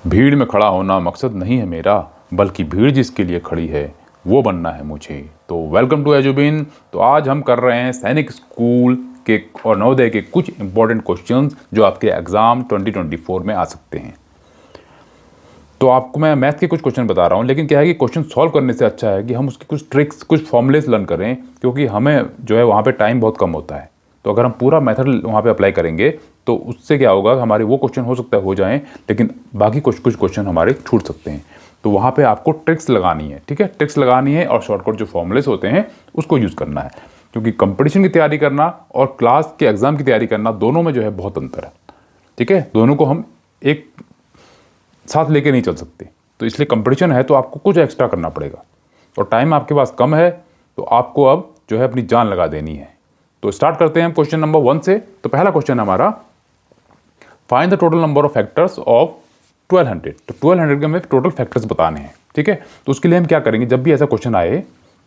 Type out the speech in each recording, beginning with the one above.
भीड़ में खड़ा होना मकसद नहीं है मेरा, बल्कि भीड़ जिसके लिए खड़ी है वो बनना है मुझे। तो वेलकम टू एजुबिन। तो आज हम कर रहे हैं सैनिक स्कूल के और नवोदय के कुछ इंपॉर्टेंट क्वेश्चंस जो आपके एग्ज़ाम 2024 में आ सकते हैं। तो आपको मैं मैथ के कुछ क्वेश्चन बता रहा हूँ, लेकिन क्या है कि क्वेश्चन सॉल्व करने से अच्छा है कि हम उसकी कुछ ट्रिक्स, कुछ फॉर्मूलेस लर्न करें, क्योंकि हमें जो है वहाँ पे टाइम बहुत कम होता है। तो अगर हम पूरा मेथड वहाँ पे अप्लाई करेंगे तो उससे क्या होगा, हमारे वो क्वेश्चन हो सकता है हो जाएं, लेकिन बाकी कुछ क्वेश्चन हमारे छूट सकते हैं। तो वहाँ पे आपको ट्रिक्स लगानी है, ठीक है, ट्रिक्स लगानी है और शॉर्टकट जो फॉर्मूलेस होते हैं उसको यूज़ करना है, क्योंकि कंपटीशन की तैयारी करना और क्लास के एग्ज़ाम की तैयारी करना दोनों में जो है बहुत अंतर है, ठीक है। दोनों को हम एक साथ लेके नहीं चल सकते। तो इसलिए कंपटीशन है तो आपको कुछ एक्स्ट्रा करना पड़ेगा, और टाइम आपके पास कम है तो आपको अब जो है अपनी जान लगा देनी है। तो स्टार्ट करते हैं हम क्वेश्चन नंबर 1 से। तो पहला क्वेश्चन हमारा, find the total number of factors of 1200। तो 1200 के हमें टोटल फैक्टर्स बताने हैं, ठीक है। तो उसके लिए हम क्या करेंगे, जब भी ऐसा क्वेश्चन आए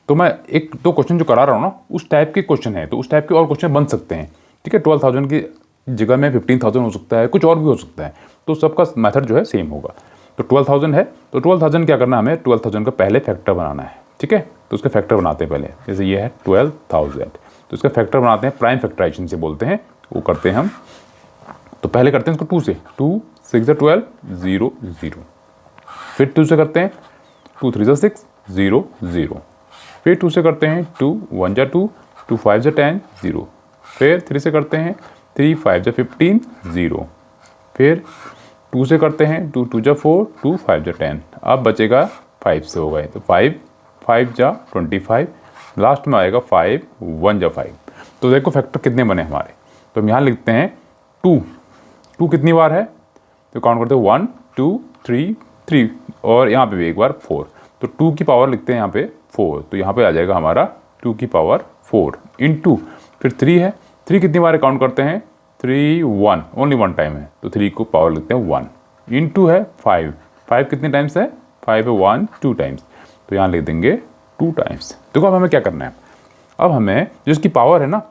तो मैं एक दो क्वेश्चन जो करा रहा हूँ ना उस टाइप के क्वेश्चन है, तो उस टाइप के और क्वेश्चन बन सकते हैं, ठीक है। 12,000 की जगह में 15,000 हो सकता है, कुछ और भी हो सकता है, तो सबका मेथड जो है सेम होगा। तो 12,000 है तो 12,000 क्या करना है, हमें 12,000 का पहले फैक्टर बनाना है, ठीक है। तो उसका फैक्टर बनाते हैं पहले, जैसे ये है 12,000, तो इसका फैक्टर बनाते हैं, प्राइम फैक्टराइजेशन से बोलते हैं, वो करते हैं हम। तो पहले करते हैं इसको 2 से, 2 6 12 0 0, फिर 2 से करते हैं 2 3 6 0 0, फिर 2 से करते हैं 2 1 2 2 5 10 0, फिर 3 से करते हैं 3 5 15 0, फिर 2 से करते हैं 2 2 4 2 5 10, अब बचेगा 5 से हो गए, तो 5 5 25, लास्ट में आएगा 5 1 5। तो देखो फैक्टर कितने बने हमारे, तो हम यहाँ लिखते हैं 2 2 कितनी बार है, तो काउंट करते हैं 1 2 3 3, और यहाँ पे भी एक बार 4, तो 2 की पावर लिखते हैं यहाँ पे 4, तो यहाँ पे आ जाएगा हमारा 2 की पावर 4 इंटू, फिर 3 है, 3 कितनी बार काउंट करते हैं 3 1, ओनली 1 टाइम है, तो 3 को पावर लिखते हैं 1, इंटू है 5 5 कितने टाइम्स है, 5 है 1 2 टाइम्स, तो यहाँ लिख देंगे 2 टाइम्स। देखो अब हमें क्या करना है, अब हमें जिसकी पावर है ना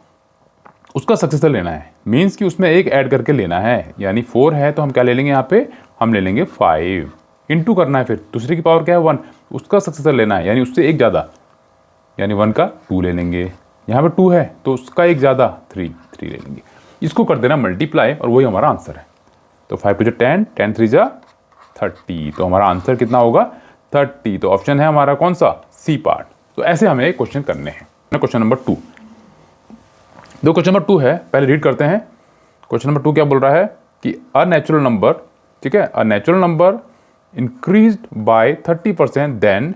उसका सक्सेसर लेना है, मीन्स कि उसमें एक ऐड करके लेना है, यानी 4 है तो हम क्या ले लेंगे, यहाँ पे हम ले लेंगे 5, इंटू करना है, फिर दूसरे की पावर क्या है 1, उसका सक्सेसर लेना है, यानी उससे एक ज़्यादा, यानी 1 का 2 ले लेंगे, यहाँ पे 2 है तो उसका एक ज़्यादा 3 ले लेंगे, इसको कर देना मल्टीप्लाई, और वही हमारा आंसर है। तो 5 2 10 10 3 30, तो हमारा आंसर कितना होगा 30। तो ऑप्शन है हमारा कौन सा, सी पार्ट। तो ऐसे हमें क्वेश्चन करने हैं। क्वेश्चन नंबर 2, दो क्वेश्चन नंबर 2 है, पहले रीड करते हैं। क्वेश्चन नंबर 2 क्या बोल रहा है कि अ नेचुरल नंबर, ठीक है, a natural number increased by 30% then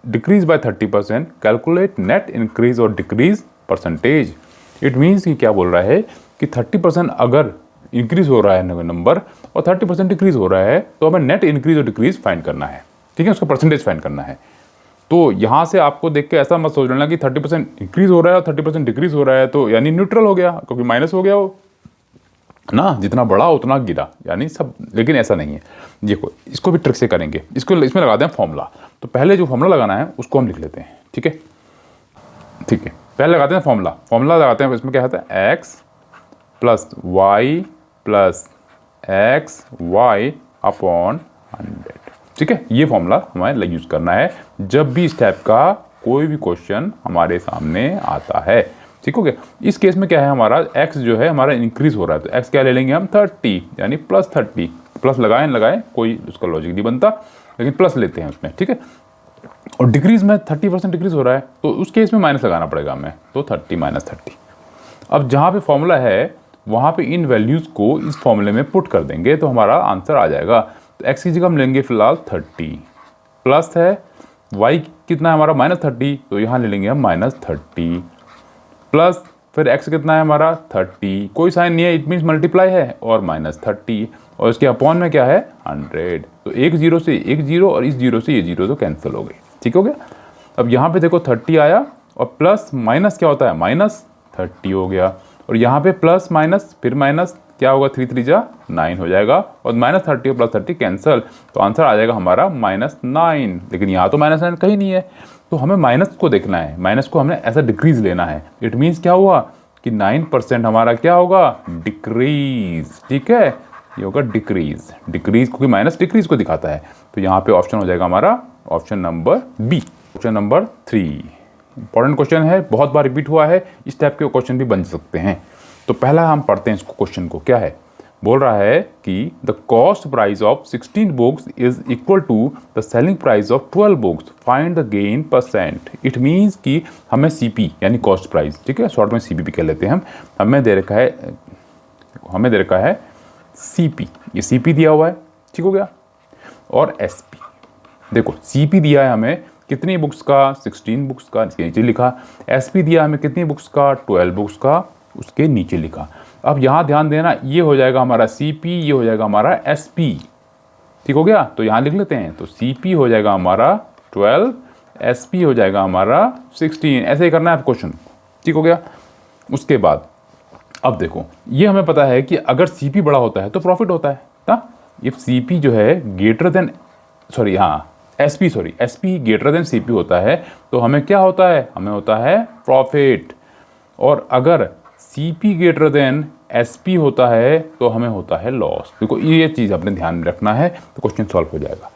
decrease by 30%, calculate net increase और डिक्रीज परसेंटेज। इट मीन्स कि क्या बोल रहा है कि 30% अगर इंक्रीज हो रहा है नंबर और 30% डिक्रीज हो रहा है, तो हमें नेट इंक्रीज और डिक्रीज फाइंड करना है, ठीक है, उसका परसेंटेज फाइंड करना है। तो यहाँ से आपको देख के ऐसा मत सोच लेना कि 30% इंक्रीज हो रहा है और 30% डिक्रीज हो रहा है तो यानी न्यूट्रल हो गया, क्योंकि माइनस हो गया वो ना, जितना बढ़ा उतना गिरा, यानी सब, लेकिन ऐसा नहीं है। देखो इसको भी ट्रिक से करेंगे, इसमें लगाते हैं फॉर्मूला। तो पहले जो फॉर्मूला लगाना है उसको हम लिख लेते हैं, ठीक है, ठीक है, पहले लगाते हैं फॉर्मूला लगाते हैं। इसमें क्या होता है, x plus y plus x y upon 100, ठीक है, ये फॉर्मूला हमें यूज करना है जब भी इस टाइप का कोई भी क्वेश्चन हमारे सामने आता है, ठीक हो गया। इस केस में क्या है, हमारा x जो है हमारा इंक्रीज हो रहा है, तो x क्या ले लेंगे हम 30, यानी प्लस 30, प्लस लगाए कोई उसका लॉजिक नहीं बनता, लेकिन प्लस लेते हैं उसमें, ठीक है। और डिक्रीज में 30% डिक्रीज हो रहा है तो उस केस में माइनस लगाना पड़ेगा हमें, तो 30 माइनस 30। अब जहाँ पे फॉर्मूला है वहाँ पे इन वैल्यूज़ को इस फॉर्मूले में पुट कर देंगे तो हमारा आंसर आ जाएगा। तो x की जगह हम लेंगे फिलहाल 30, प्लस है y कितना है हमारा -30, तो यहाँ ले लेंगे हम -30, प्लस फिर x कितना है हमारा 30, कोई साइन नहीं है, इट मीन्स मल्टीप्लाई है, और -30, और इसके अपॉन में क्या है 100, तो एक जीरो से एक जीरो और इस जीरो से ये जीरो तो कैंसिल हो गई, ठीक हो गया। अब यहाँ पे देखो 30 आया और प्लस माइनस क्या होता है, -30 हो गया, और यहाँ पे प्लस माइनस फिर माइनस क्या होगा, 3 3 9 हो जाएगा, और -30 और +30 कैंसिल, तो आंसर आ जाएगा हमारा -9। लेकिन यहाँ तो -9 कहीं नहीं है, तो हमें माइनस को देखना है, माइनस को हमने ऐसा डिक्रीज लेना है। इट मीन्स क्या हुआ कि 9% हमारा क्या होगा, डिक्रीज, ठीक है। ये होगा डिक्रीज, डिक्रीज क्योंकि माइनस डिक्रीज को दिखाता है। तो यहाँ पे ऑप्शन हो जाएगा हमारा option number B. Question number 3 important question है, बहुत बार रिपीट हुआ है, इस टाइप के क्वेश्चन भी बन सकते हैं। तो पहला हम पढ़ते हैं इसको, क्वेश्चन को क्या है, बोल रहा है कि the cost price of 16 books is equal to the selling price of 12 books, find the gain percent. It means कि हमें सीपी यानी कॉस्ट प्राइस, ठीक है, शॉर्ट में सीपीपी कह लेते हैं हम, हमें दे रखा है सीपी, ये सीपी दिया हुआ है, ठीक हो गया, और एसपी। देखो सीपी दिया है हमें कितनी बुक्स का, 16 बुक्स का, इसके नीचे लिखा। एसपी दिया हमें कितनी बुक्स का, 12 बुक्स का, उसके नीचे लिखा। अब यहाँ ध्यान देना, ये हो जाएगा हमारा सीपी, ये हो जाएगा हमारा एसपी, ठीक हो गया। तो यहाँ लिख लेते हैं, तो सीपी हो जाएगा हमारा 12, एसपी हो जाएगा हमारा 16, ऐसे ही करना है क्वेश्चन, ठीक हो गया। उसके बाद अब देखो, ये हमें पता है कि अगर सीपी बड़ा होता है तो प्रॉफिट होता है ना। इफ सीपी जो है ग्रेटर देन, सॉरी हाँ एसपी ग्रेटर देन सीपी होता है तो हमें क्या होता है, हमें होता है प्रॉफिट। और अगर सीपी ग्रेटर देन एसपी होता है तो हमें होता है लॉस। देखो ये चीज़ अपने ध्यान में रखना है तो क्वेश्चन सॉल्व हो जाएगा,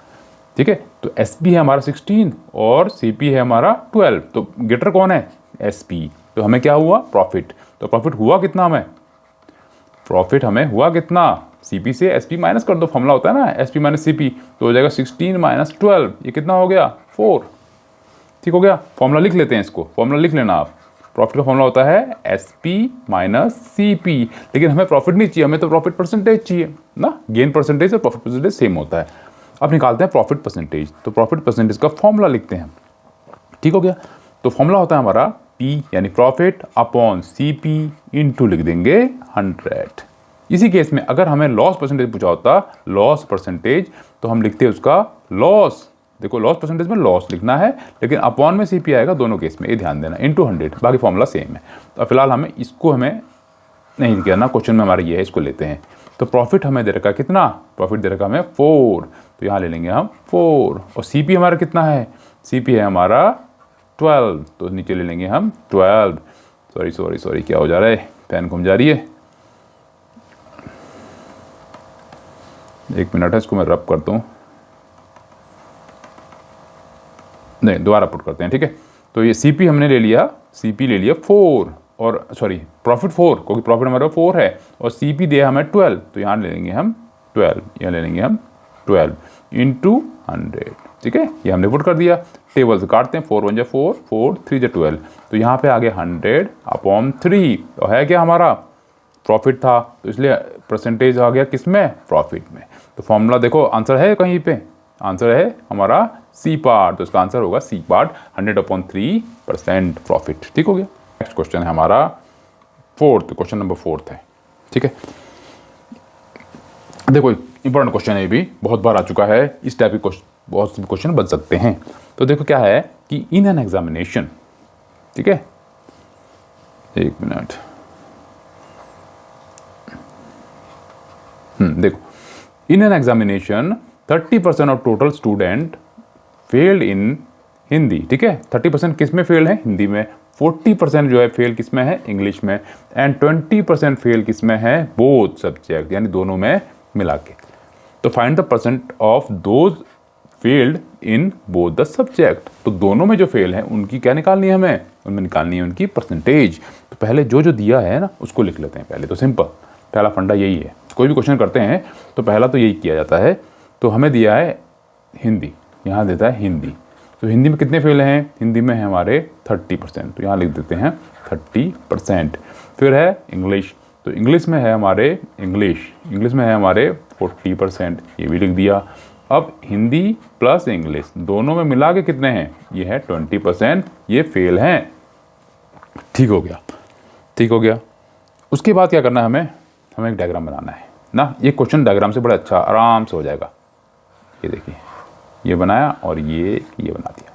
ठीक है। तो एसपी है हमारा 16 और सीपी है हमारा 12, तो ग्रेटर कौन है, एसपी, तो हमें क्या हुआ, प्रॉफिट। तो प्रॉफिट हुआ कितना, हमें प्रॉफिट हमें हुआ कितना, सीपी से एसपी माइनस कर दो, फॉर्मूला होता है ना एसपी माइनस सीपी, तो हो जाएगा 16 माइनस 12, ये कितना हो गया 4, ठीक हो गया। फॉर्मूला लिख लेते हैं इसको, फॉर्मूला लिख लेना आप, प्रॉफिट का फॉर्मूला होता है एसपी माइनस सीपी, लेकिन हमें प्रॉफिट नहीं चाहिए, हमें तो प्रॉफिट परसेंटेज चाहिए ना, गेन परसेंटेज और प्रॉफिट परसेंटेज सेम होता है। अब निकालते हैं प्रॉफिट परसेंटेज, तो प्रॉफिट परसेंटेज का फॉर्मूला लिखते हैं, ठीक हो गया। तो फॉर्मूला होता है हमारा P यानी प्रॉफिट अपॉन CP इंटू लिख देंगे 100। इसी केस में अगर हमें लॉस परसेंटेज पूछा होता, लॉस परसेंटेज, तो हम लिखते हैं उसका लॉस, देखो लॉस परसेंटेज में लॉस लिखना है, लेकिन अपॉन में CP आएगा दोनों केस में, ये ध्यान देना, इंटू 100, बाकी फॉर्मूला सेम है। तो फिलहाल हमें इसको हमें नहीं करना, क्वेश्चन में हमारा ये है, इसको लेते हैं। तो प्रॉफिट हमें दे रखा कितना, प्रॉफिट दे रखा हमें 4, तो यहाँ ले लेंगे हम 4, और CP हमारा कितना है, CP है हमारा 12, तो नीचे ले लेंगे हम 12। सॉरी क्या हो जा रहा है, पेन घूम जा रही है, एक मिनट है, इसको मैं रब करता हूँ, नहीं दोबारा पुट करते हैं, ठीक है। तो ये CP हमने ले लिया, CP ले लिया 4, और सॉरी प्रॉफिट 4, क्योंकि प्रॉफिट हमारा 4 है, और CP दिया हमें 12, तो यहाँ ले लेंगे हम 12, यहाँ ले लेंगे हम 12 इंटू 100, ठीक है, ये हमने पुट कर दिया। टेबल से काटते हैं, 4 1 जा 4, 4 3 जा 12, तो यहाँ पे आ गया 100 अपॉन 3, तो है क्या हमारा प्रॉफिट था, तो इसलिए परसेंटेज आ गया किस में, प्रॉफिट में। तो फॉर्मूला देखो, आंसर है कहीं पे, आंसर है हमारा सी पार्ट, तो इसका आंसर होगा सी पार्ट, 100/3% प्रॉफिट, ठीक हो गया। नेक्स्ट क्वेश्चन है हमारा 4th, क्वेश्चन नंबर 4 है, ठीक है। देखो इंपॉर्टेंट क्वेश्चन है, ये भी बहुत बार आ चुका है, इस टाइप के बहुत से क्वेश्चन बन सकते हैं। तो देखो क्या है कि इन एन एग्जामिनेशन, ठीक है, एक मिनट, देखो in an examination 30% of total student failed in Hindi, ठीक है, 30% किस में फेल है, हिंदी में, 40% जो है फेल किस में है, इंग्लिश में, एंड 20% फेल किस में है, बोथ सब्जेक्ट, यानी दोनों में मिला के। तो find the percent of those failed in both the subject, तो दोनों में जो फेल है उनकी क्या निकालनी है, हमें उनमें निकालनी है उनकी परसेंटेज। तो पहले जो दिया है ना उसको लिख लेते हैं पहले, तो सिंपल, पहला फंडा यही है, कोई भी क्वेश्चन करते हैं तो पहला तो यही किया जाता है। तो हमें दिया है हिंदी, यहाँ देता है हिंदी, तो हिंदी में कितने फेल हैं, हिंदी में है हमारे 30%, तो यहाँ लिख देते हैं 30%। फिर है इंग्लिश, तो इंग्लिश में है हमारे इंग्लिश में है हमारे 40%, ये भी लिख दिया। अब हिंदी प्लस इंग्लिश दोनों में मिला के कितने हैं, ये है 20%, ये फेल हैं, ठीक हो गया, ठीक हो गया। उसके बाद क्या करना है, हमें एक डायग्राम बनाना है ना, ये क्वेश्चन डायग्राम से बड़ा अच्छा आराम से हो जाएगा। ये देखिए, ये बनाया और ये बना दिया,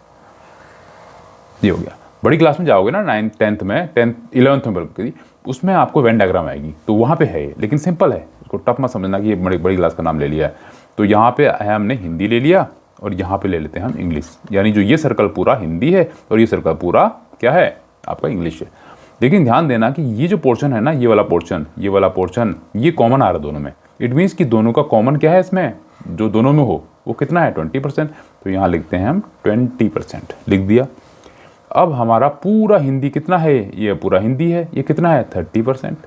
ये हो गया। बड़ी क्लास में जाओगे ना, 9th 10th में, 10th 11th में बल्कि, उसमें आपको वेन डायग्राम आएगी, तो वहाँ पे है, लेकिन सिंपल है, उसको टफ मत समझना कि ये बड़ी क्लास का नाम ले लिया है। तो यहाँ पे है हमने हिंदी ले लिया, और यहाँ पे ले लेते हैं हम इंग्लिश, यानी जो ये सर्कल पूरा हिंदी है और ये सर्कल पूरा क्या है, आपका इंग्लिश है। लेकिन ध्यान देना कि ये जो पोर्शन है ना, ये वाला पोर्शन ये कॉमन आ रहा है दोनों में, इट मीन्स कि दोनों का कॉमन क्या है इसमें, जो दोनों में हो वो कितना है 20%। तो यहाँ लिखते हैं हम 20%, लिख दिया। अब हमारा पूरा हिंदी कितना है, ये पूरा हिंदी है, ये कितना है 30%।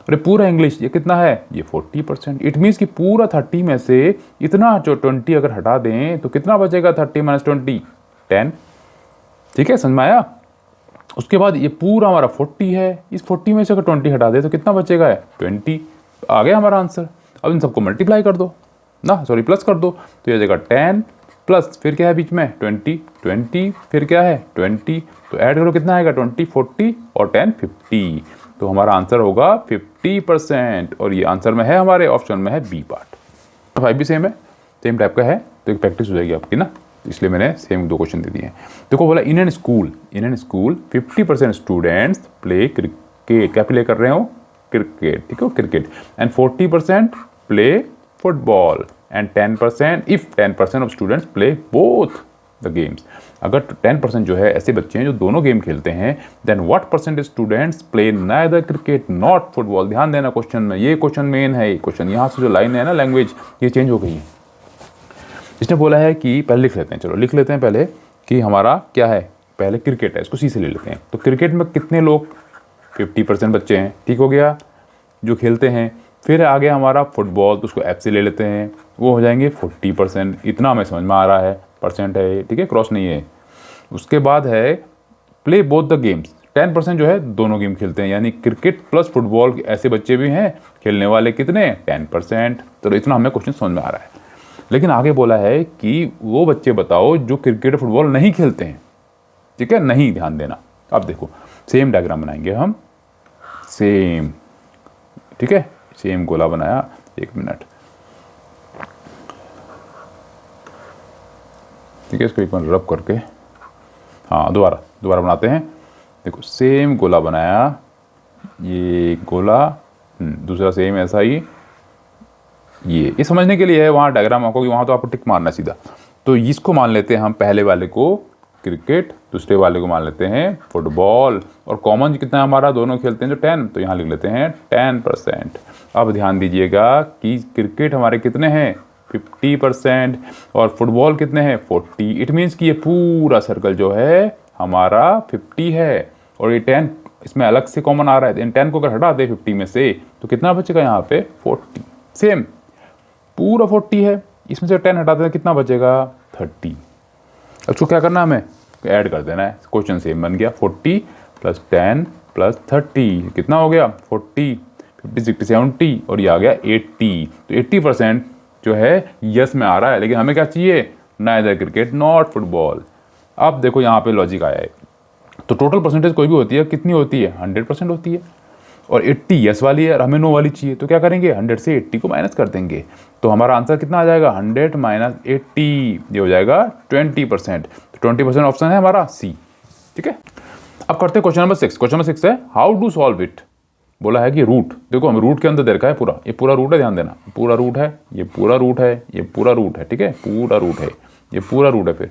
अरे पूरा इंग्लिश ये कितना है, ये 40%। इट मीन्स कि पूरा 30 में से इतना जो 20 अगर हटा दें तो कितना बचेगा, 30 - 20 10। ठीक है, समझ में आया। उसके बाद ये पूरा हमारा 40 है, इस 40 में से अगर 20 हटा दे तो कितना बचेगा, 20। आ गया हमारा आंसर। अब इन सबको मल्टीप्लाई कर दो ना, सॉरी प्लस कर दो, तो ये जगह 10 प्लस फिर क्या है बीच में 20 फिर क्या है 20, तो ऐड करो कितना आएगा 20 40 और 10 50। तो हमारा आंसर होगा 50%। और ये आंसर में है, हमारे ऑप्शन में है बी पार्ट। 5 भी सेम है, सेम टाइप का है, तो एक प्रैक्टिस हो जाएगी आपकी ना, इसलिए मैंने सेम 2 क्वेश्चन दे दिए हैं। देखो बोला in an school 50% students play cricket, क्या प्ले कर रहे हो, क्रिकेट, ठीक है cricket, and 40% play football, and 10% of students play both the games. अगर 10% जो है ऐसे बच्चे हैं जो दोनों गेम खेलते हैं, then what percentage students play neither cricket not football. ध्यान देना क्वेश्चन में, ये क्वेश्चन मेन है। ये क्वेश्चन यहाँ से जो लाइन है ना, लैंग्वेज ये चेंज हो गई है। इसने बोला है कि पहले लिख लेते हैं, चलो लिख लेते हैं पहले कि हमारा क्या है, पहले क्रिकेट है, इसको सी से ले लेते हैं। तो क्रिकेट में कितने लोग, 50% बच्चे हैं, ठीक हो गया जो खेलते हैं। फिर आ गया हमारा फुटबॉल, तो उसको एफ से ले लेते हैं, वो हो जाएंगे 40%। इतना हमें समझ में आ रहा है, परसेंट है, ठीक है, क्रॉस नहीं है। उसके बाद है प्ले बोथ द गेम्स, 10% जो है दोनों गेम खेलते हैं, यानी क्रिकेट प्लस फुटबॉल ऐसे बच्चे भी हैं खेलने वाले, कितने 10%। तो इतना हमें क्वेश्चन समझ में आ रहा है। लेकिन आगे बोला है कि वो बच्चे बताओ जो क्रिकेट और फुटबॉल नहीं खेलते हैं, ठीक है, नहीं, ध्यान देना। अब देखो सेम डायग्राम बनाएंगे हम, सेम, ठीक है, सेम गोला बनाया, 1 मिनट, ठीक है, इसको एक बार रब करके, हाँ दोबारा बनाते हैं। देखो सेम गोला बनाया, ये गोला, दूसरा सेम ऐसा ही, ये समझने के लिए है, वहाँ डायग्राम आपको, वहाँ तो आपको टिक मारना सीधा। तो इसको मान लेते हैं हम, पहले वाले को क्रिकेट, दूसरे वाले को मान लेते हैं फुटबॉल, और कॉमन कितना है हमारा, दोनों खेलते हैं जो 10, तो यहाँ लिख लेते हैं 10%। अब ध्यान दीजिएगा कि क्रिकेट हमारे कितने हैं 50% और फुटबॉल कितने हैं 40। इट मीन्स कि ये पूरा सर्कल जो है हमारा 50 है, और ये 10 इसमें अलग से कॉमन आ रहा है। इन 10 को अगर हटा दे 50 में से तो कितना बचेगा यहाँ पे 40। सेम पूरा 40 है, इसमें से 10 हटा देना कितना बचेगा 30। अब उसको क्या करना है, हमें ऐड कर देना है। क्वेश्चन सेम बन गया, 40 + 10 + 30 कितना हो गया 40, 50 60 70, और ये आ गया 80। तो 80% जो है यस में आ रहा है, लेकिन हमें क्या चाहिए, नाइदर क्रिकेट नॉट फुटबॉल। अब देखो यहाँ पे लॉजिक आया है, तो टोटल परसेंटेज कोई भी होती है, कितनी होती है 100% होती है, और 80 यस वाली है और हमें नो वाली चाहिए, तो क्या करेंगे 100 से 80 को माइनस कर देंगे। तो हमारा आंसर कितना आ जाएगा 100 - 80, ये हो जाएगा 20%। तो 20% ऑप्शन है हमारा सी, ठीक है। अब करते हैं क्वेश्चन नंबर 6। क्वेश्चन नंबर 6 है हाउ डू सॉल्व इट। बोला है कि रूट, देखो हम रूट के अंदर दे रखा है पूरा, ये पूरा रूट है, ध्यान देना, पूरा रूट है, ये पूरा रूट है, ये पूरा रूट है, ठीक है, पूरा रूट है, ये पूरा रूट है, फिर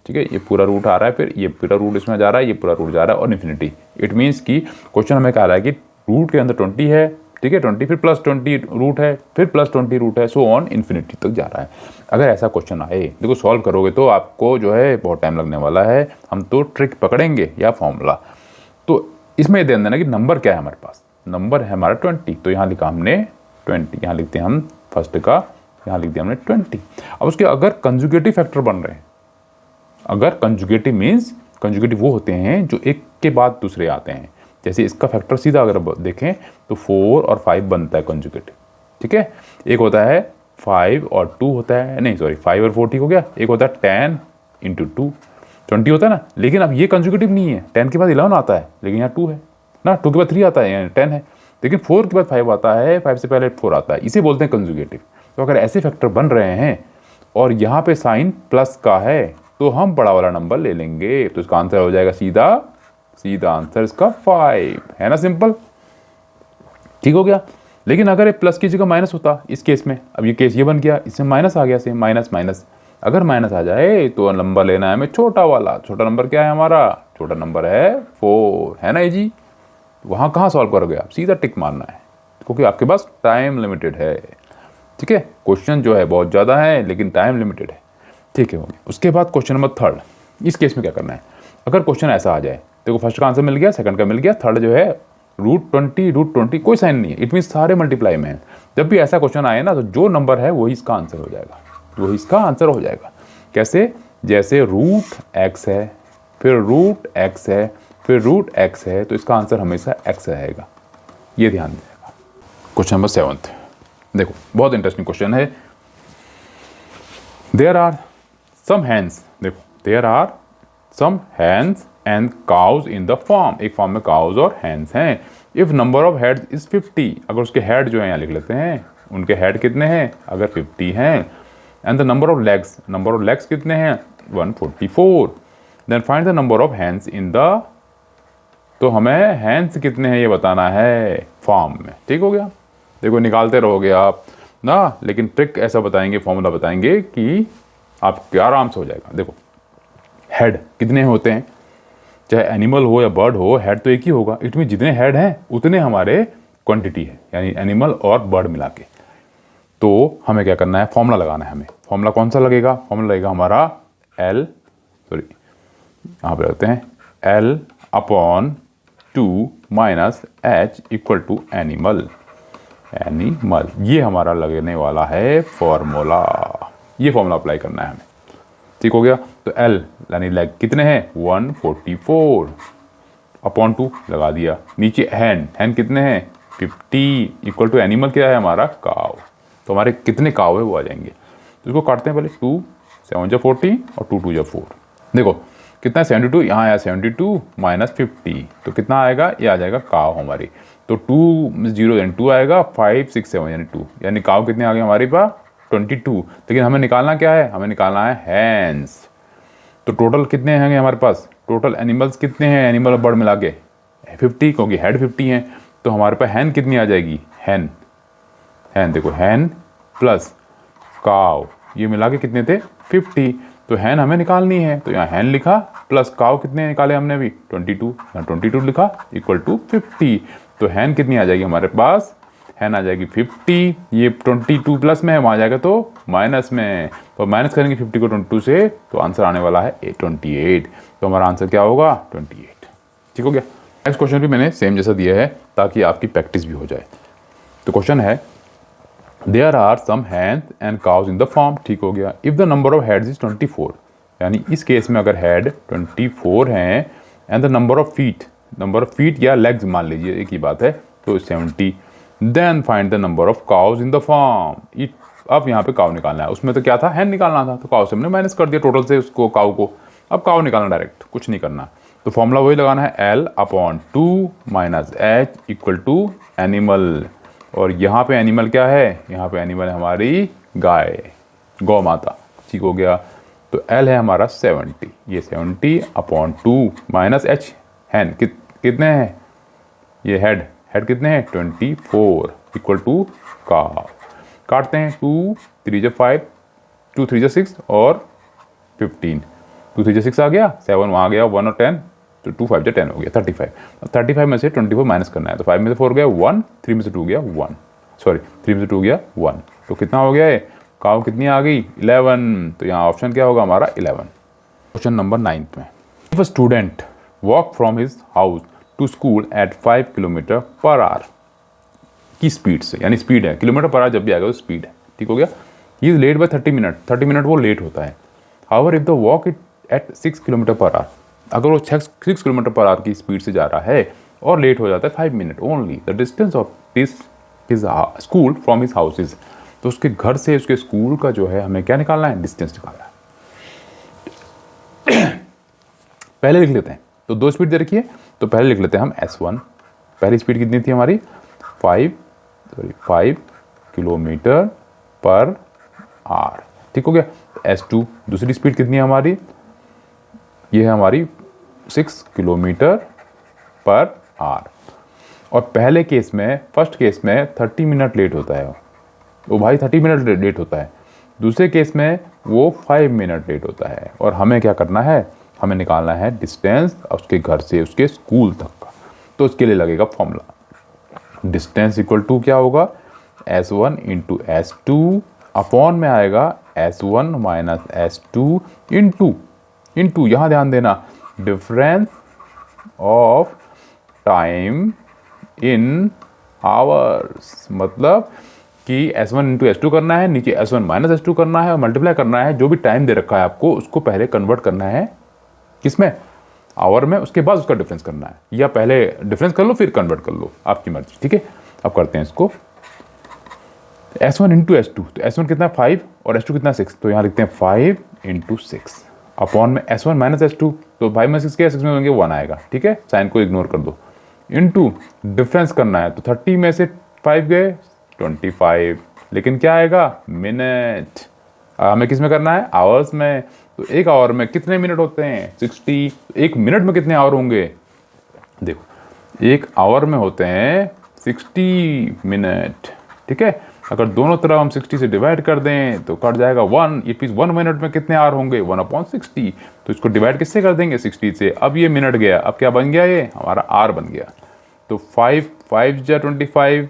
ठीक है, ये पूरा रूट आ रहा है, फिर ये पूरा रूट इसमें जा रहा है, ये पूरा रूट जा रहा है, और इन्फिनिटी। इट मीन्स कि क्वेश्चन हमें कह रहा है कि रूट के अंदर 20 है, ठीक है, 20 फिर +20 रूट है, फिर +20 रूट है, सो ऑन इन्फिनिटी तक जा रहा है। अगर ऐसा क्वेश्चन आए, देखो सॉल्व करोगे तो आपको जो है बहुत टाइम लगने वाला है, हम तो ट्रिक पकड़ेंगे या फॉर्मूला। तो इसमें ध्यान देना कि नंबर क्या है हमारे पास, नंबर है हमारा 20, तो यहाँ लिखा हमने 20, यहाँ लिखते हैं हम फर्स्ट का, यहाँ लिख दिया हमने 20। अब उसके अगर कंजुगेटिव फैक्टर बन रहे हैं, अगर कंजुगेटिव मीन्स कंजुगेटिव वो होते हैं जो एक के बाद दूसरे आते हैं, जैसे इसका फैक्टर सीधा अगर देखें तो 4 और 5 बनता है कंजुगेटिव, ठीक है। एक होता है 5 और 2 होता है, नहीं सॉरी 5 और 4 ठीक हो गया। एक होता है 10 × 2 20 होता है ना, लेकिन अब ये कंजुगेटिव नहीं है, 10 के बाद 11 आता है, लेकिन यहाँ 2 है ना, 2 के बाद 3 आता है, यानी 10 है, लेकिन 4 के बाद 5 आता है, 5 से पहले 4 आता है, इसे बोलते हैं कंजुगेटिव। तो अगर ऐसे फैक्टर बन रहे हैं और यहाँ पे साइन प्लस का है, तो हम बड़ा वाला नंबर ले लेंगे, तो इसका आंसर हो जाएगा सीधा आंसर इसका 5 है ना, सिंपल, ठीक हो गया। लेकिन अगर ये प्लस की जगह माइनस होता इस केस में, अब ये केस ये बन गया, इसमें माइनस आ गया, से माइनस, अगर माइनस आ जाए तो नंबर लेना है हमें छोटा वाला। छोटा नंबर क्या है हमारा, छोटा नंबर है 4, है ना जी। वहाँ कहाँ सॉल्व करोगे आप, सीधा टिक मारना है, क्योंकि आपके पास टाइम लिमिटेड है। ठीक है, क्वेश्चन जो है बहुत ज़्यादा है लेकिन टाइम लिमिटेड है, ठीक है। उसके बाद क्वेश्चन नंबर थर्ड, इस केस में क्या करना है, अगर क्वेश्चन ऐसा आ जाए, देखो फर्स्ट का आंसर मिल गया, सेकंड का मिल गया, थर्ड जो है √20 कोई साइन नहीं है, इट मीन सारे मल्टीप्लाई में है। जब भी ऐसा क्वेश्चन आए ना तो जो नंबर है वही इसका आंसर हो जाएगा, वही इसका आंसर हो जाएगा। कैसे, जैसे √x है, फिर √x है, फिर √x है, तो इसका आंसर हमेशा x रहेगा, ये ध्यान देगा। क्वेश्चन नंबर 7, देखो बहुत इंटरेस्टिंग क्वेश्चन है। देयर आर सम हैंस, देखो there are some hens and cows in the farm, एक फार्म में काउज और हैंस हैं। If number of heads is 50, अगर उसके हेड जो है यहाँ लिख लेते हैं, उनके हेड कितने हैं, अगर 50 हैं, and the number of legs कितने हैं, 144, then find the number of hands in the, तो हमें हैंड्स कितने हैं ये बताना है फॉर्म में, ठीक हो गया। देखो निकालते रहोगे आप ना, लेकिन ट्रिक ऐसा बताएंगे, फॉर्मूला बताएंगे कि आपके आराम से हो जाएगा। देखो हेड कितने होते हैं, चाहे एनिमल हो या बर्ड हो, हेड तो एक ही होगा, इट मीन जितने हेड हैं उतने हमारे क्वांटिटी है, यानी एनिमल और बर्ड मिला के। तो हमें क्या करना है, फॉर्मूला लगाना है हमें। फॉर्मूला कौन सा लगेगा, फॉर्मूला लगेगा हमारा यहाँ पे रखते हैं L/2 - H = एनिमल, ये हमारा लगने वाला है फॉर्मूला, ये फॉर्मूला अप्लाई करना है हमें, ठीक हो गया। तो L यानी लेग कितने हैं, 144/2 लगा दिया। नीचे हैंड कितने हैं, 50 = एनिमल क्या है हमारा, काव। तो हमारे कितने काव है वो आ जाएंगे, तो इसको काटते हैं पहले, 2 7 × 40 और 2 2 × 4, देखो कितना 72, यहाँ आया 72 - 50, तो कितना आएगा, ये आ जाएगा काव हमारी। तो 2 0 यानी 2 आएगा, 5 6 7 यानी 2, यानी काव कितने आ गए हमारे पास, 22। लेकिन हमें निकालना क्या है, हमें निकालना है हैंड्स। तो टोटल कितने हैं हमारे पास, टोटल एनिमल्स कितने हैं, एनिमल और बर्ड मिला के 50, क्योंकि हेड 50 हैं, तो हमारे पास हैन कितनी आ जाएगी, हैन देखो हैन प्लस काव, ये मिला के कितने थे, 50। तो हैन हमें निकालनी है, तो यहाँ हैन लिखा, प्लस काव कितने निकाले हमने अभी, 22, यहाँ 22 लिखा, = 50। तो हैन कितनी आ जाएगी हमारे पास, हैन आ जाएगी 50, ये 22 प्लस में है, वहाँ जाएगा तो माइनस में, तो माइनस करेंगे 50 को 22 से, तो आंसर आने वाला है 28। तो हमारा आंसर क्या होगा, 28, ठीक हो गया। नेक्स्ट क्वेश्चन भी मैंने सेम जैसा दिया है ताकि आपकी प्रैक्टिस भी हो जाए। तो क्वेश्चन है, there are some hens and cows in the farm, ठीक हो गया। If the number of heads is 24, यानी इस केस में अगर हेड 24 हैं, and the number of feet या लेग्स मान लीजिए एक ही बात है, तो 70, then find the number of cows in the farm. अब यहाँ पे काउ निकालना है, उसमें तो क्या था, हैन निकालना था, तो काउ से हमने माइनस कर दिया टोटल से उसको, काउ को। अब काउ निकालना डायरेक्ट, कुछ नहीं करना, तो फॉर्मूला वही लगाना है, L/2 - H = एनिमल। और यहाँ पे एनिमल क्या है, यहाँ पे एनिमल है हमारी गाय, गौ माता, ठीक हो गया। तो L है हमारा 70, ये 70/2 - H, हैन कितने हैं, ये हेड कितने हैं, 24 = काव। काटते हैं, 2 3 × 5, 2 3 × 6 और 15, 2 3 × 6 आ गया, 7 वहाँ आ गया, 1 और 10, तो 2 5 × 10 हो गया 35। 35 में से 24 माइनस करना है, तो 5 में से 4 गया 1, 3 में से 2 गया 1, 3 में से 2 गया 1, तो कितना हो गया है, काव कितनी आ गई, 11। तो यहाँ ऑप्शन क्या होगा हमारा, 11। क्वेश्चन नंबर 9 में, if a student walk from his house to school at 5 km/h की स्पीड से, यानी स्पीड है, km/h जब भी आएगा तो स्पीड है, ठीक हो गया। He is late by 30 minute, 30 minute वो लेट होता है। However if the walk it at 6 km/h, अगर वो 6 km/h की स्पीड से जा रहा है और लेट हो जाता है 5 minute only, the distance of this his school from his house is, तो उसके घर से उसके स्कूल का जो है हमें क्या निकालना है, डिस्टेंस निकालना है। पहले लिख लेते हैं, तो 2 स्पीड दे रखी है, तो पहले लिख लेते हैं हम S1, पहली स्पीड कितनी थी हमारी, 5 km/h, ठीक हो गया। S2 दूसरी स्पीड कितनी है हमारी, ये है हमारी 6 km/h। और पहले केस में, फर्स्ट केस में 30 मिनट लेट होता है, वो भाई 30 मिनट लेट होता है। दूसरे केस में वो 5 मिनट लेट होता है। और हमें क्या करना है, हमें निकालना है डिस्टेंस उसके घर से उसके स्कूल तक का। तो उसके लिए लगेगा फॉर्मूला, डिस्टेंस इक्वल टू क्या होगा, S1 इंटू S2 अपॉन में आएगा S1 माइनस S2 इंटू यहाँ ध्यान देना difference of time in hours, मतलब कि S1 इंटू S2 करना है, नीचे S1 माइनस S2 करना है और मल्टीप्लाई करना है। जो भी टाइम दे रखा है आपको उसको पहले कन्वर्ट करना है किसमें, आवर में, उसके बाद उसका डिफरेंस करना है, या पहले डिफरेंस कर लो फिर कन्वर्ट कर लो, आपकी मर्जी। ठीक है, अब करते हैं इसको। S1 इंटू S2, तो S1 कितना है 5 और S2 कितना 6, तो यहाँ लिखते हैं 5 इंटू 6 अपॉन में S1 माइनस S2, तो 5 में 6 के 6 में होंगे 1 आएगा। ठीक है, साइन को इग्नोर कर दो, इंटू डिफरेंस करना है, तो 30 में से 5 गए 25, लेकिन क्या आएगा मिनट। हमें किस में करना है, आवर्स में। तो एक आवर में कितने मिनट होते हैं 60, एक मिनट में कितने आवर होंगे, देखो एक आवर में होते हैं 60 मिनट। ठीक है, अगर दोनों तरफ हम 60 से डिवाइड कर दें तो कट जाएगा 1, इट मीन्स 1 मिनट में कितने आवर होंगे 1/60। तो इसको डिवाइड किससे कर देंगे 60 से, अब ये मिनट गया, अब क्या बन गया, ये हमारा आर बन गया। तो 5 जा 25,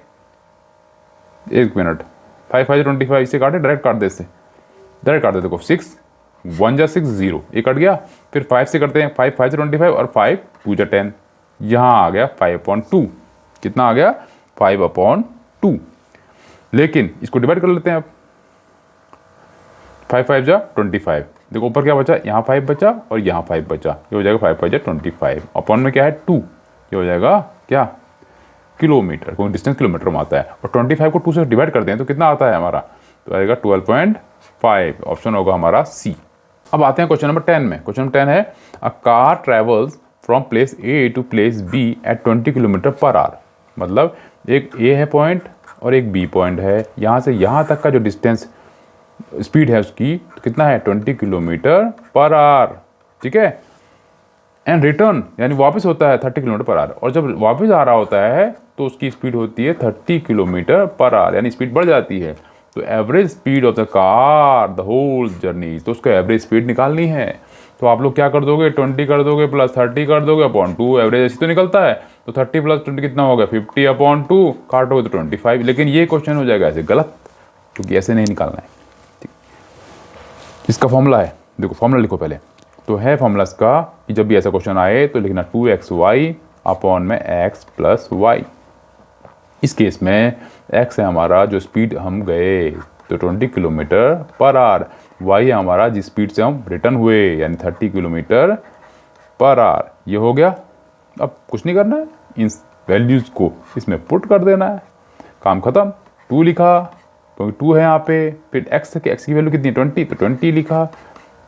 एक मिनट, 5 जा 25 इसे काटे, डायरेक्ट काट दे, इससे डायरेक्ट काट दे। देखो 6 1 जा 6 0, ये कट गया। फिर 5 से करते हैं, 5 5 जा 25 और 5 2 जा 10, यहाँ आ गया 5/2। कितना आ गया 5/2। लेकिन इसको डिवाइड कर लेते हैं अब, 5 5 जा 25, देखो ऊपर क्या बचा, यहाँ 5 बचा और यहाँ 5 बचा, ये हो जाएगा 5 5 जा 25 अपॉन में क्या है 2, ये हो जाएगा क्या किलोमीटर, क्योंकि डिस्टेंस किलोमीटर में आता है। और 25 को 2 से डिवाइड करते हैं तो कितना आता है हमारा, तो आएगा 12.5, ऑप्शन होगा हमारा सी। अब आते हैं क्वेश्चन नंबर 10 में। क्वेश्चन नंबर 10 है a car travels from place A to place B at 20 kilometer per hour, मतलब एक ए है पॉइंट और एक बी पॉइंट है, यहाँ से यहाँ तक का जो डिस्टेंस स्पीड है उसकी तो कितना है 20 किलोमीटर पर आवर। ठीक है, एंड रिटर्न यानी वापस होता है 30 किलोमीटर पर आवर, और जब वापस आ रहा होता है तो उसकी स्पीड होती है 30 किलोमीटर पर आवर, यानी स्पीड बढ़ जाती है। तो average speed of the car the whole journey, तो उसका एवरेज स्पीड निकालनी है। तो आप लोग क्या कर दोगे, 20 कर दोगे प्लस 30 कर दोगे अपॉन 2, एवरेज ऐसी तो निकलता है। तो 30 प्लस 20 कितना होगा 50/2, काटोगे तो 25। लेकिन ये क्वेश्चन हो जाएगा ऐसे गलत, क्योंकि ऐसे नहीं निकालना है। ठीक, इसका फॉर्मूला है, देखो फॉर्मूला लिखो पहले। तो है फॉर्मूला इसका कि जब भी ऐसा क्वेश्चन आए तो लिखना 2xy अपॉन में x प्लस वाई। इस केस में x है हमारा जो स्पीड हम गए तो 20 किलोमीटर पर आवर, y है हमारा जिस स्पीड से हम रिटर्न हुए यानी 30 किलोमीटर पर आवर। ये हो गया, अब कुछ नहीं करना है, इन वैल्यूज़ को इसमें पुट कर देना है, काम खत्म। 2 लिखा क्योंकि 2 है यहाँ पे, फिर x की वैल्यू कितनी 20 तो 20 लिखा,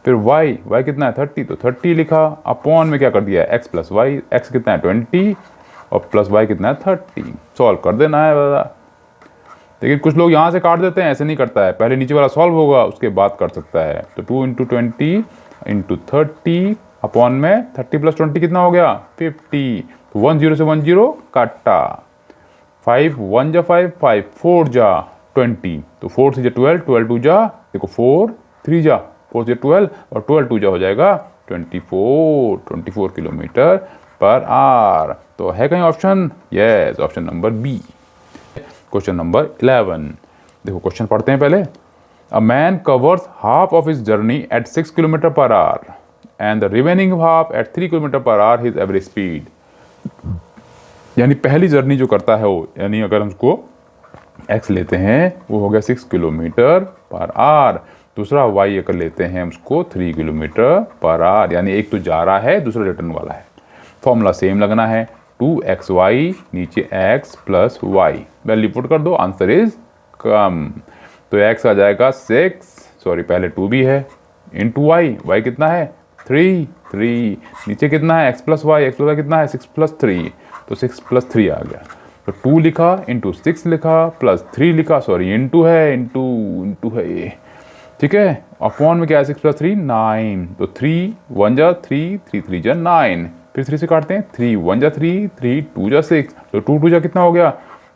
फिर y कितना है 30 तो 30 लिखा, अपॉन में क्या कर दिया x प्लस वाई, x कितना है 20 और प्लस y कितना है 30, सॉल्व कर देना है दादा। लेकिन कुछ लोग यहाँ से काट देते हैं, ऐसे नहीं करता है, पहले नीचे वाला सॉल्व होगा उसके बाद कर सकता है। तो 2 इंटू 20 इंटू 30 अपॉन में 30 प्लस 20 कितना हो गया 50, तो 1 0 से 1 0 काटा, 5 1 जा 5 5 4 जा 20, तो 4 3 जा 12 12 2 जा, देखो 4 3 जा 4 से 12 और 12 2 जा हो जाएगा 24 किलोमीटर पर आवर। तो है कहीं option, yes option number B. Question number 11, देखो क्वेश्चन पढ़ते हैं पहले। A man covers half of his journey at 6 kilometer per hour and the remaining half at 3 kilometer per hour his average speed. यानी पहली journey जो करता है वो, यानी अगर हम उसको x लेते हैं वो हो गया 6 किलोमीटर पर आवर, दूसरा y अगर लेते हैं उसको 3 किलोमीटर पर आवर, यानी एक तो जा रहा है दूसरा रिटर्न वाला है। फॉर्मूला सेम लगना है, 2xy नीचे x plus y, value put कर दो, आंसर इज कम। तो x आ जाएगा 6, सॉरी पहले 2 भी है, इंटू y कितना है 3 नीचे कितना है x प्लस वाई कितना है 6 प्लस 3, तो 6 प्लस 3 आ गया। तो 2 लिखा इंटू 6 लिखा प्लस 3 लिखा, सॉरी इंटू है, इंटू है ये, ठीक है। अपॉन में क्या है 6 प्लस 3 9, तो 3 1 जा 3 3 3 जा 9, फिर 3 से काटते हैं, 3 1 जा 3 3 2 जा 6, तो 2 2 जा कितना हो गया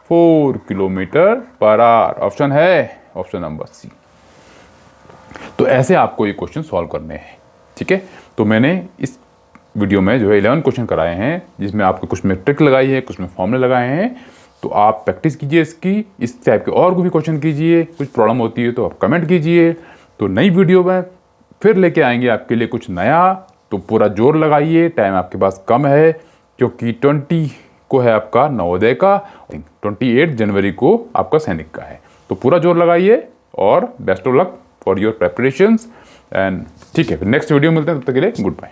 4 किलोमीटर पर आवर। ऑप्शन है ऑप्शन नंबर सी। तो ऐसे आपको ये क्वेश्चन सॉल्व करने हैं, ठीक है। तो मैंने इस वीडियो में जो है 11 क्वेश्चन कराए हैं, जिसमें आपको कुछ में ट्रिक लगाई है, कुछ में फॉर्मूले लगाए हैं। तो आप प्रैक्टिस कीजिए इसकी, इस टाइप के और भी क्वेश्चन कीजिए। कुछ प्रॉब्लम होती है तो आप कमेंट कीजिए। तो नई वीडियो में फिर लेके आएंगे आपके लिए कुछ नया। तो पूरा जोर लगाइए, टाइम आपके पास कम है क्योंकि 20 को है आपका नवोदय का, 28 जनवरी को आपका सैनिक का है। तो पूरा जोर लगाइए और best of luck for your preparations and ठीक है, फिर नेक्स्ट वीडियो मिलते हैं, तब तक के लिए गुड बाय।